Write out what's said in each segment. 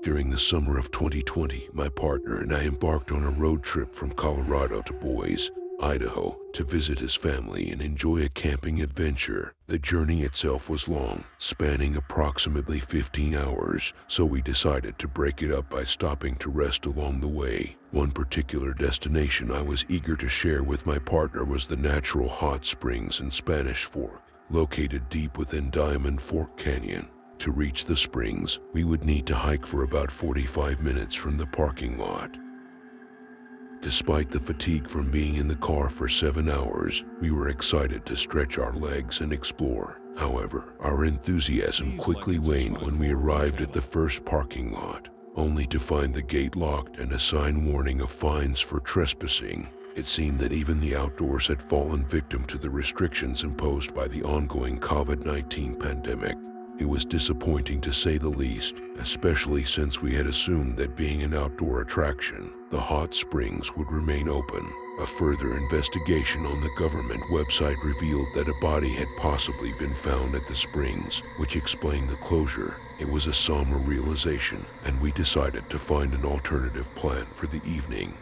During the summer of 2020, my partner and I embarked on a road trip from Colorado to Boise, Idaho, to visit his family and enjoy a camping adventure. The journey itself was long, spanning approximately 15 hours, so we decided to break it up by stopping to rest along the way. One particular destination I was eager to share with my partner was the natural hot springs in Spanish Fork, located deep within Diamond Fork Canyon. To reach the springs, we would need to hike for about 45 minutes from the parking lot. Despite the fatigue from being in the car for 7 hours, we were excited to stretch our legs and explore. However, our enthusiasm quickly waned when we arrived at the first parking lot, only to find the gate locked and a sign warning of fines for trespassing. It seemed that even the outdoors had fallen victim to the restrictions imposed by the ongoing COVID-19 pandemic. It was disappointing to say the least, especially since we had assumed that being an outdoor attraction, the hot springs would remain open. A further investigation on the government website revealed that a body had possibly been found at the springs, which explained the closure. It was a somber realization, and we decided to find an alternative plan for the evening.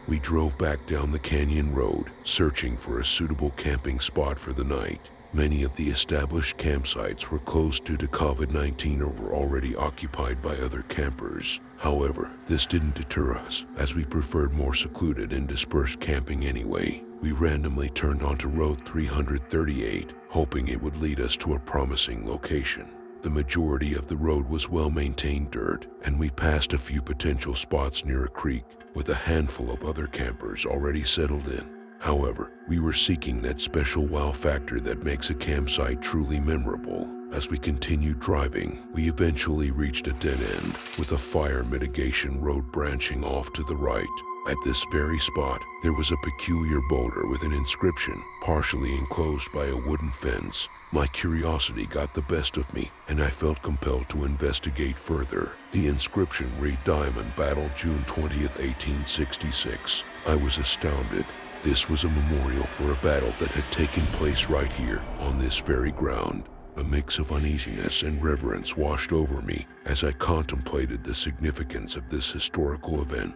We drove back down the canyon road, searching for a suitable camping spot for the night. Many of the established campsites were closed due to COVID-19 or were already occupied by other campers. However, this didn't deter us, as we preferred more secluded and dispersed camping anyway. We randomly turned onto Road 338, hoping it would lead us to a promising location. The majority of the road was well-maintained dirt, and we passed a few potential spots near a creek, with a handful of other campers already settled in. However, we were seeking that special wow factor that makes a campsite truly memorable. As we continued driving, we eventually reached a dead end, with a fire mitigation road branching off to the right. At this very spot, there was a peculiar boulder with an inscription, partially enclosed by a wooden fence. My curiosity got the best of me, and I felt compelled to investigate further. The inscription read, "Diamond Battle, June 20th, 1866. I was astounded. This was a memorial for a battle that had taken place right here, on this very ground. A mix of uneasiness and reverence washed over me as I contemplated the significance of this historical event.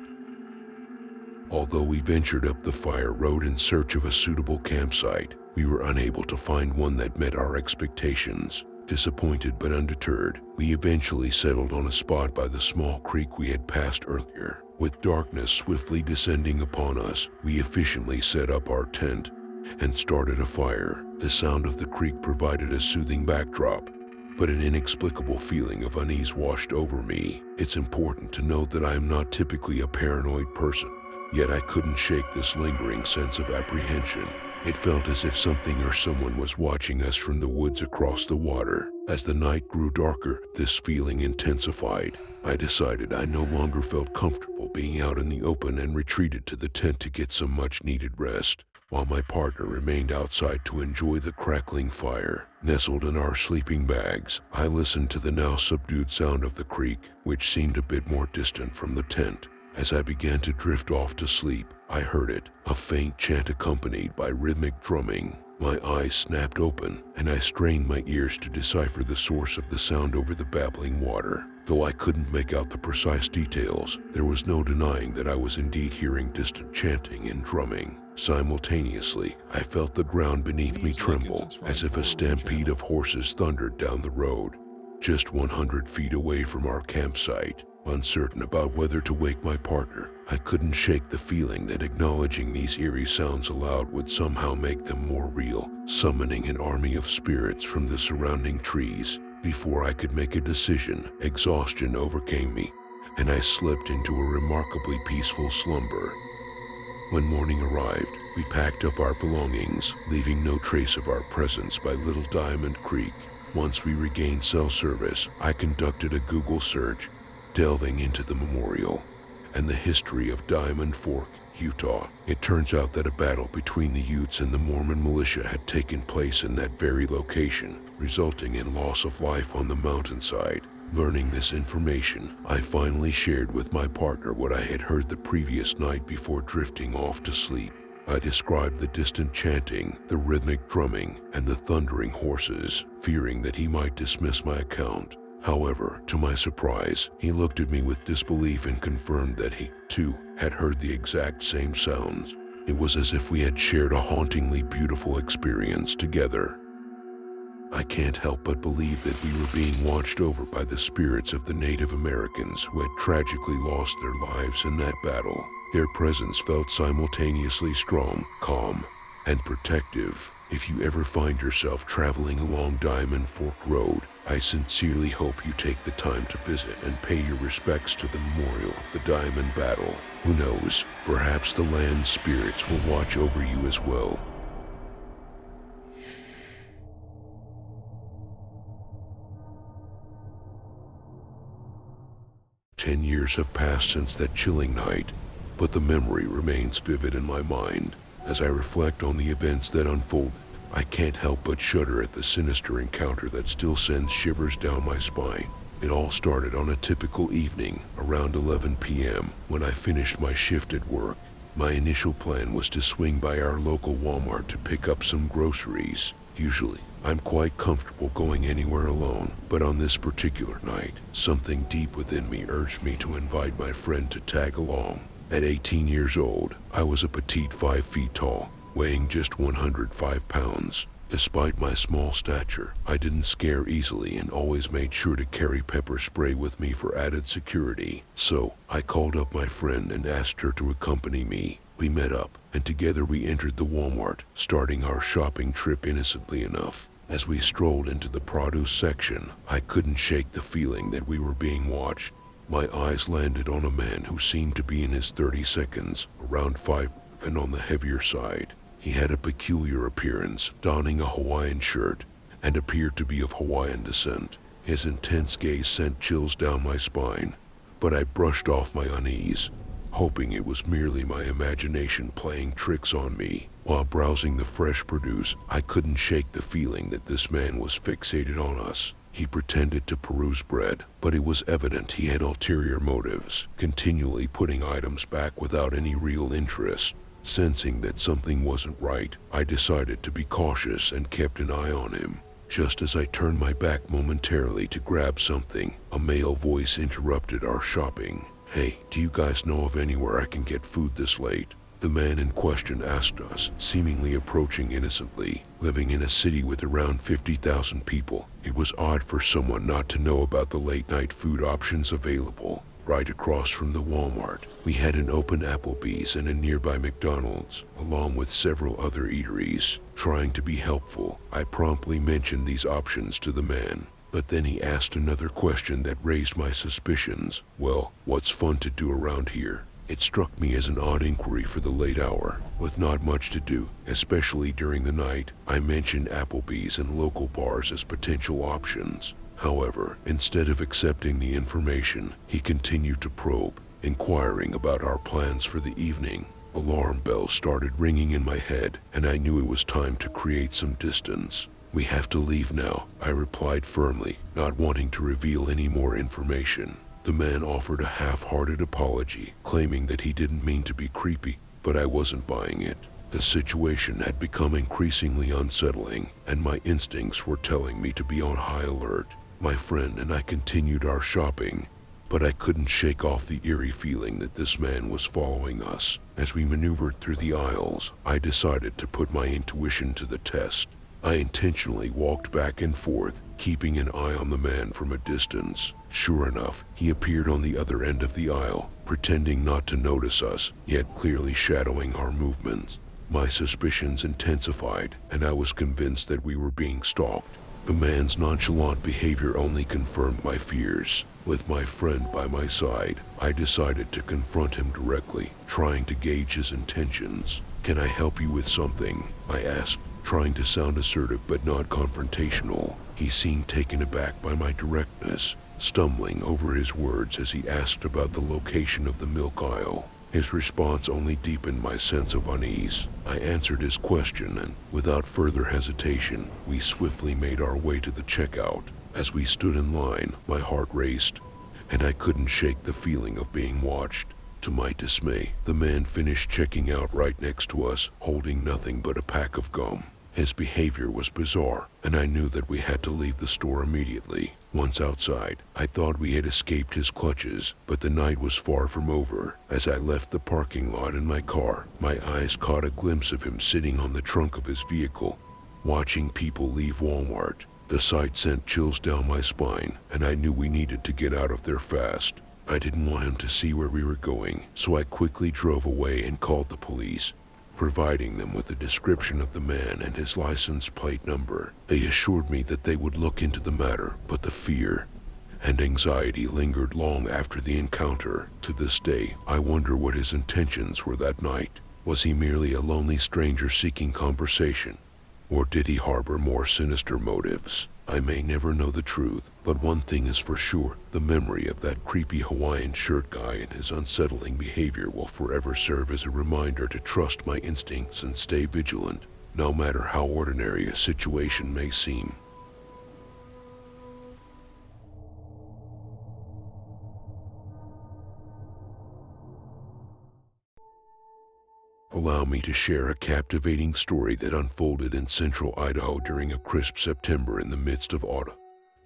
Although we ventured up the fire road in search of a suitable campsite, we were unable to find one that met our expectations. Disappointed but undeterred, we eventually settled on a spot by the small creek we had passed earlier. With darkness swiftly descending upon us, we efficiently set up our tent and started a fire. The sound of the creek provided a soothing backdrop, but an inexplicable feeling of unease washed over me. It's important to note that I am not typically a paranoid person, yet I couldn't shake this lingering sense of apprehension. It felt as if something or someone was watching us from the woods across the water. As the night grew darker, this feeling intensified. I decided I no longer felt comfortable being out in the open and retreated to the tent to get some much-needed rest, while my partner remained outside to enjoy the crackling fire. Nestled in our sleeping bags, I listened to the now subdued sound of the creek, which seemed a bit more distant from the tent. As I began to drift off to sleep, I heard it, a faint chant accompanied by rhythmic drumming. My eyes snapped open, and I strained my ears to decipher the source of the sound over the babbling water. Though I couldn't make out the precise details, there was no denying that I was indeed hearing distant chanting and drumming. Simultaneously, I felt the ground beneath me tremble, as if a stampede of horses thundered down the road. Just 100 feet away from our campsite, uncertain about whether to wake my partner, I couldn't shake the feeling that acknowledging these eerie sounds aloud would somehow make them more real, summoning an army of spirits from the surrounding trees. Before I could make a decision, exhaustion overcame me, and I slipped into a remarkably peaceful slumber. When morning arrived, we packed up our belongings, leaving no trace of our presence by Little Diamond Creek. Once we regained cell service, I conducted a Google search, delving into the memorial and the history of Diamond Fork, Utah. It turns out that a battle between the Utes and the Mormon militia had taken place in that very location, resulting in loss of life on the mountainside. Learning this information, I finally shared with my partner what I had heard the previous night before drifting off to sleep. I described the distant chanting, the rhythmic drumming, and the thundering horses, fearing that he might dismiss my account. However, to my surprise, he looked at me with disbelief and confirmed that he, too, had heard the exact same sounds. It was as if we had shared a hauntingly beautiful experience together. I can't help but believe that we were being watched over by the spirits of the Native Americans who had tragically lost their lives in that battle. Their presence felt simultaneously strong, calm, and protective. If you ever find yourself traveling along Diamond Fork Road, I sincerely hope you take the time to visit and pay your respects to the memorial of the Diamond Battle. Who knows, perhaps the land spirits will watch over you as well. "10 years have passed since that chilling night, but the memory remains vivid in my mind. As I reflect on the events that unfolded, I can't help but shudder at the sinister encounter that still sends shivers down my spine. It all started on a typical evening, around 11 p.m., when I finished my shift at work. My initial plan was to swing by our local Walmart to pick up some groceries. Usually, I'm quite comfortable going anywhere alone, but on this particular night, something deep within me urged me to invite my friend to tag along. At 18 years old, I was a petite 5 feet tall, weighing just 105 pounds. Despite my small stature, I didn't scare easily and always made sure to carry pepper spray with me for added security. So, I called up my friend and asked her to accompany me. We met up, and together we entered the Walmart, starting our shopping trip innocently enough. As we strolled into the produce section, I couldn't shake the feeling that we were being watched. My eyes landed on a man who seemed to be in his 30s, around 5 and on the heavier side. He had a peculiar appearance, donning a Hawaiian shirt, and appeared to be of Hawaiian descent. His intense gaze sent chills down my spine, but I brushed off my unease, hoping it was merely my imagination playing tricks on me. While browsing the fresh produce, I couldn't shake the feeling that this man was fixated on us. He pretended to peruse bread, but it was evident he had ulterior motives, continually putting items back without any real interest. Sensing that something wasn't right, I decided to be cautious and kept an eye on him. Just as I turned my back momentarily to grab something, a male voice interrupted our shopping. "Hey, do you guys know of anywhere I can get food this late?" The man in question asked us, seemingly approaching innocently. Living in a city with around 50,000 people, it was odd for someone not to know about the late-night food options available. Right across from the Walmart, we had an open Applebee's and a nearby McDonald's, along with several other eateries. Trying to be helpful, I promptly mentioned these options to the man. But then he asked another question that raised my suspicions. "Well, what's fun to do around here?" It struck me as an odd inquiry for the late hour. With not much to do, especially during the night, I mentioned Applebee's and local bars as potential options. However, instead of accepting the information, he continued to probe, inquiring about our plans for the evening. Alarm bells started ringing in my head, and I knew it was time to create some distance. "We have to leave now," I replied firmly, not wanting to reveal any more information. The man offered a half-hearted apology, claiming that he didn't mean to be creepy, but I wasn't buying it. The situation had become increasingly unsettling, and my instincts were telling me to be on high alert. My friend and I continued our shopping, but I couldn't shake off the eerie feeling that this man was following us. As we maneuvered through the aisles, I decided to put my intuition to the test. I intentionally walked back and forth, keeping an eye on the man from a distance. Sure enough, he appeared on the other end of the aisle, pretending not to notice us, yet clearly shadowing our movements. My suspicions intensified, and I was convinced that we were being stalked. The man's nonchalant behavior only confirmed my fears. With my friend by my side, I decided to confront him directly, trying to gauge his intentions. "Can I help you with something?" I asked, trying to sound assertive but not confrontational. He seemed taken aback by my directness, stumbling over his words as he asked about the location of the milk aisle. His response only deepened my sense of unease. I answered his question and, without further hesitation, we swiftly made our way to the checkout. As we stood in line, my heart raced, and I couldn't shake the feeling of being watched. To my dismay, the man finished checking out right next to us, holding nothing but a pack of gum. His behavior was bizarre, and I knew that we had to leave the store immediately. Once outside, I thought we had escaped his clutches, but the night was far from over. As I left the parking lot in my car, my eyes caught a glimpse of him sitting on the trunk of his vehicle, watching people leave Walmart. The sight sent chills down my spine, and I knew we needed to get out of there fast. I didn't want him to see where we were going, so I quickly drove away and called the police, providing them with a description of the man and his license plate number. They assured me that they would look into the matter, but the fear and anxiety lingered long after the encounter. To this day, I wonder what his intentions were that night. Was he merely a lonely stranger seeking conversation? Or did he harbor more sinister motives? I may never know the truth, but one thing is for sure, the memory of that creepy Hawaiian shirt guy and his unsettling behavior will forever serve as a reminder to trust my instincts and stay vigilant, no matter how ordinary a situation may seem. Allow me to share a captivating story that unfolded in central Idaho during a crisp September in the midst of autumn.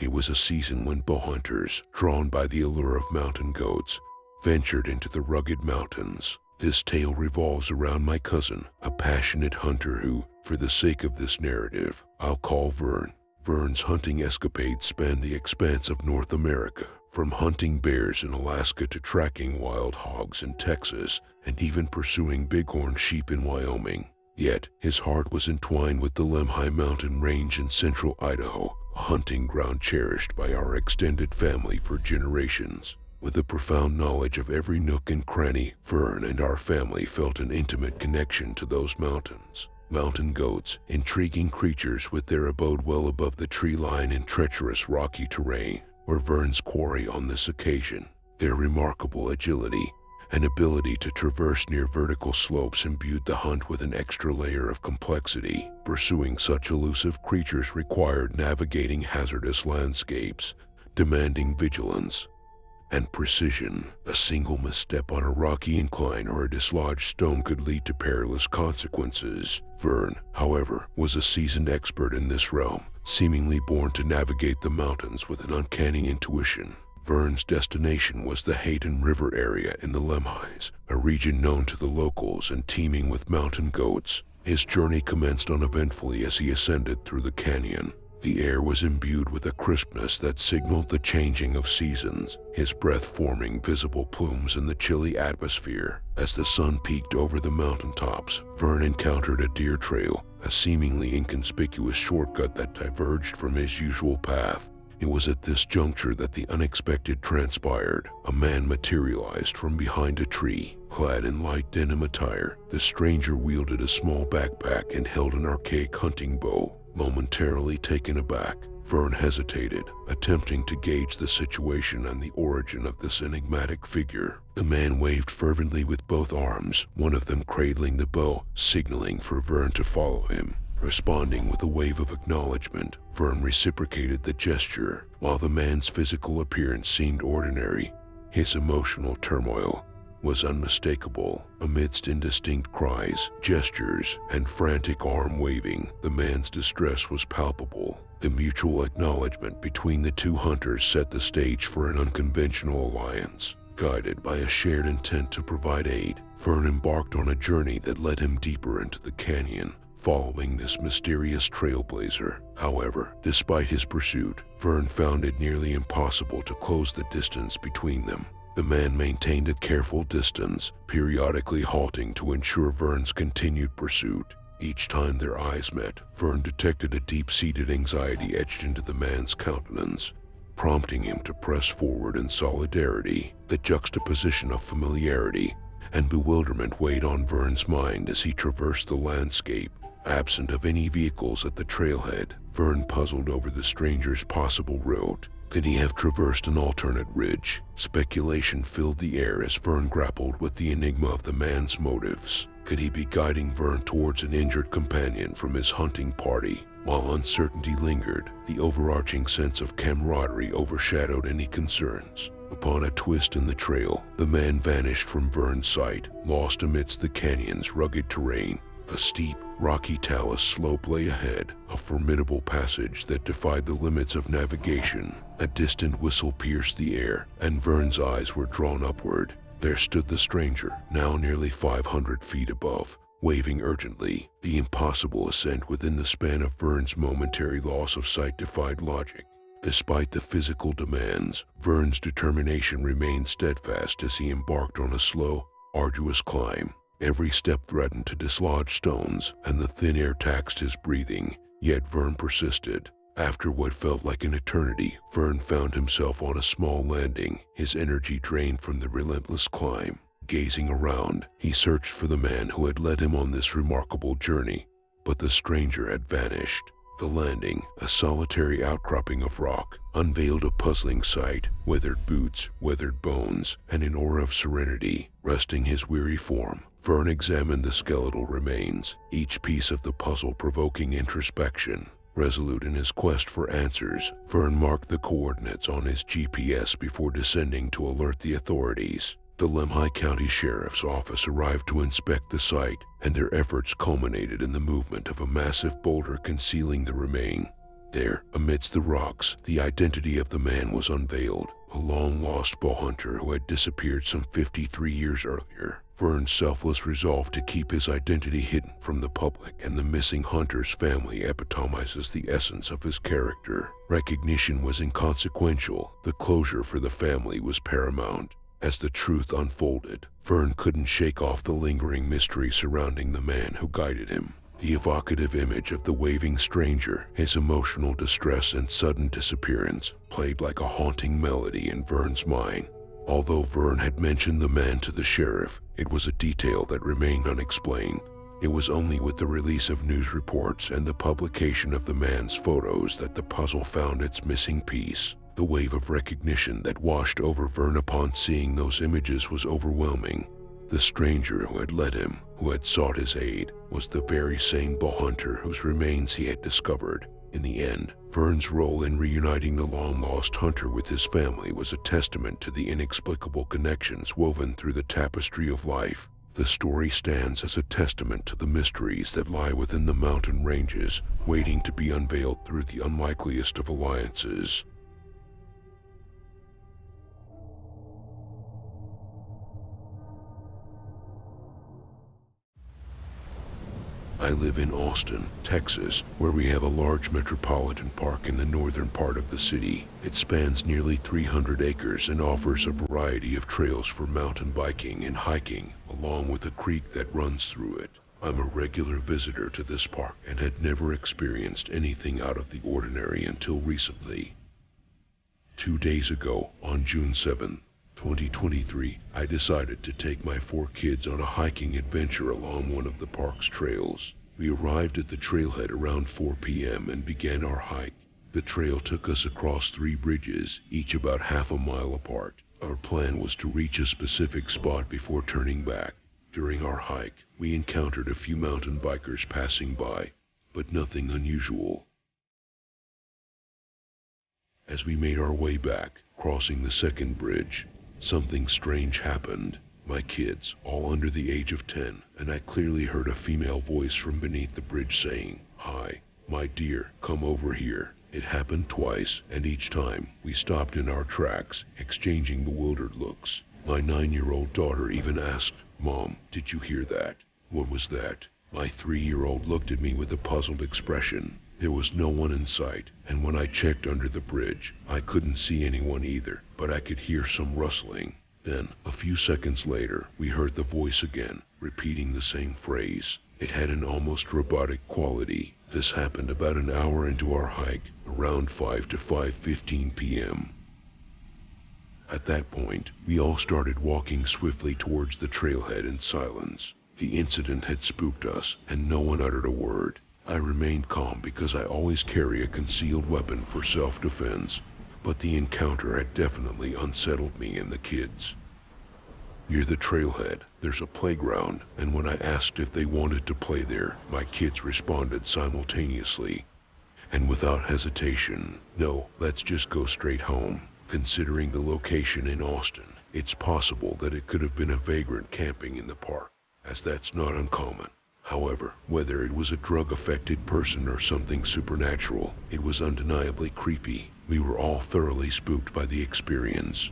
It was a season when bow hunters, drawn by the allure of mountain goats, ventured into the rugged mountains. This tale revolves around my cousin, a passionate hunter who, for the sake of this narrative, I'll call Vern. Vern's hunting escapades spanned the expanse of North America, from hunting bears in Alaska to tracking wild hogs in Texas, and even pursuing bighorn sheep in Wyoming. Yet, his heart was entwined with the Lemhi mountain range in central Idaho, a hunting ground cherished by our extended family for generations. With a profound knowledge of every nook and cranny, Vern and our family felt an intimate connection to those mountains. Mountain goats, intriguing creatures with their abode well above the tree line in treacherous rocky terrain, were Vern's quarry on this occasion. Their remarkable agility and ability to traverse near vertical slopes imbued the hunt with an extra layer of complexity. Pursuing such elusive creatures required navigating hazardous landscapes, demanding vigilance and precision. A single misstep on a rocky incline or a dislodged stone could lead to perilous consequences. Vern, however, was a seasoned expert in this realm, seemingly born to navigate the mountains with an uncanny intuition. Vern's destination was the Hayden River area in the Lemhis, a region known to the locals and teeming with mountain goats. His journey commenced uneventfully as he ascended through the canyon. The air was imbued with a crispness that signaled the changing of seasons, his breath forming visible plumes in the chilly atmosphere. As the sun peaked over the mountaintops, Vern encountered a deer trail, a seemingly inconspicuous shortcut that diverged from his usual path. It was at this juncture that the unexpected transpired. A man materialized from behind a tree. Clad in light denim attire, the stranger wielded a small backpack and held an archaic hunting bow. Momentarily taken aback, Vern hesitated, attempting to gauge the situation and the origin of this enigmatic figure. The man waved fervently with both arms, one of them cradling the bow, signaling for Vern to follow him. Responding with a wave of acknowledgement, Vern reciprocated the gesture. While the man's physical appearance seemed ordinary, his emotional turmoil was unmistakable. Amidst indistinct cries, gestures, and frantic arm waving, the man's distress was palpable. The mutual acknowledgement between the two hunters set the stage for an unconventional alliance. Guided by a shared intent to provide aid, Vern embarked on a journey that led him deeper into the canyon, following this mysterious trailblazer. However, despite his pursuit, Vern found it nearly impossible to close the distance between them. The man maintained a careful distance, periodically halting to ensure Vern's continued pursuit. Each time their eyes met, Vern detected a deep-seated anxiety etched into the man's countenance, prompting him to press forward in solidarity. The juxtaposition of familiarity and bewilderment weighed on Vern's mind as he traversed the landscape. Absent of any vehicles at the trailhead, Vern puzzled over the stranger's possible route. Could he have traversed an alternate ridge? Speculation filled the air as Vern grappled with the enigma of the man's motives. Could he be guiding Vern towards an injured companion from his hunting party? While uncertainty lingered, the overarching sense of camaraderie overshadowed any concerns. Upon a twist in the trail, the man vanished from Vern's sight, lost amidst the canyon's rugged terrain. A steep, rocky talus slope lay ahead, a formidable passage that defied the limits of navigation. A distant whistle pierced the air, and Vern's eyes were drawn upward. There stood the stranger, now nearly 500 feet above, waving urgently. The impossible ascent within the span of Vern's momentary loss of sight defied logic. Despite the physical demands, Vern's determination remained steadfast as he embarked on a slow, arduous climb. Every step threatened to dislodge stones, and the thin air taxed his breathing, yet Vern persisted. After what felt like an eternity, Vern found himself on a small landing, his energy drained from the relentless climb. Gazing around, he searched for the man who had led him on this remarkable journey, but the stranger had vanished. The landing, a solitary outcropping of rock, unveiled a puzzling sight: weathered boots, weathered bones, and an aura of serenity resting his weary form. Vern examined the skeletal remains, each piece of the puzzle provoking introspection. Resolute in his quest for answers, Vern marked the coordinates on his GPS before descending to alert the authorities. The Lemhi County Sheriff's Office arrived to inspect the site, and their efforts culminated in the movement of a massive boulder concealing the remain. There, amidst the rocks, the identity of the man was unveiled: a long-lost bow hunter who had disappeared some 53 years earlier. Vern's selfless resolve to keep his identity hidden from the public and the missing hunter's family epitomizes the essence of his character. Recognition was inconsequential; the closure for the family was paramount. As the truth unfolded, Vern couldn't shake off the lingering mystery surrounding the man who guided him. The evocative image of the waving stranger, his emotional distress and sudden disappearance, played like a haunting melody in Vern's mind. Although Vern had mentioned the man to the sheriff, it was a detail that remained unexplained. It was only with the release of news reports and the publication of the man's photos that the puzzle found its missing piece. The wave of recognition that washed over Vern upon seeing those images was overwhelming. The stranger who had led him, who had sought his aid, was the very same bow hunter whose remains he had discovered. In the end, Vern's role in reuniting the long-lost hunter with his family was a testament to the inexplicable connections woven through the tapestry of life. The story stands as a testament to the mysteries that lie within the mountain ranges, waiting to be unveiled through the unlikeliest of alliances. I live in Austin, Texas, where we have a large metropolitan park in the northern part of the city. It spans nearly 300 acres and offers a variety of trails for mountain biking and hiking, along with a creek that runs through it. I'm a regular visitor to this park and had never experienced anything out of the ordinary until recently. 2 days ago, on June 7th, 2023, I decided to take my 4 kids on a hiking adventure along one of the park's trails. We arrived at the trailhead around 4 p.m. and began our hike. The trail took us across 3 bridges, each about half a mile apart. Our plan was to reach a specific spot before turning back. During our hike, we encountered a few mountain bikers passing by, but nothing unusual. As we made our way back, crossing the second bridge, something strange happened. My kids, all under the age of 10, and I clearly heard a female voice from beneath the bridge saying, "Hi, my dear, come over here." It happened twice, and each time, we stopped in our tracks, exchanging bewildered looks. My 9-year-old daughter even asked, "Mom, did you hear that? What was that?" My 3-year-old looked at me with a puzzled expression. There was no one in sight, and when I checked under the bridge, I couldn't see anyone either, but I could hear some rustling. Then, a few seconds later, we heard the voice again, repeating the same phrase. It had an almost robotic quality. This happened about an hour into our hike, around 5 to 5:15 p.m. At that point, we all started walking swiftly towards the trailhead in silence. The incident had spooked us, and no one uttered a word. I remained calm because I always carry a concealed weapon for self-defense, but the encounter had definitely unsettled me and the kids. Near the trailhead, there's a playground, and when I asked if they wanted to play there, my kids responded simultaneously, and without hesitation, "No, let's just go straight home." Considering the location in Austin, it's possible that it could have been a vagrant camping in the park, as that's not uncommon. However, whether it was a drug-affected person or something supernatural, it was undeniably creepy. We were all thoroughly spooked by the experience.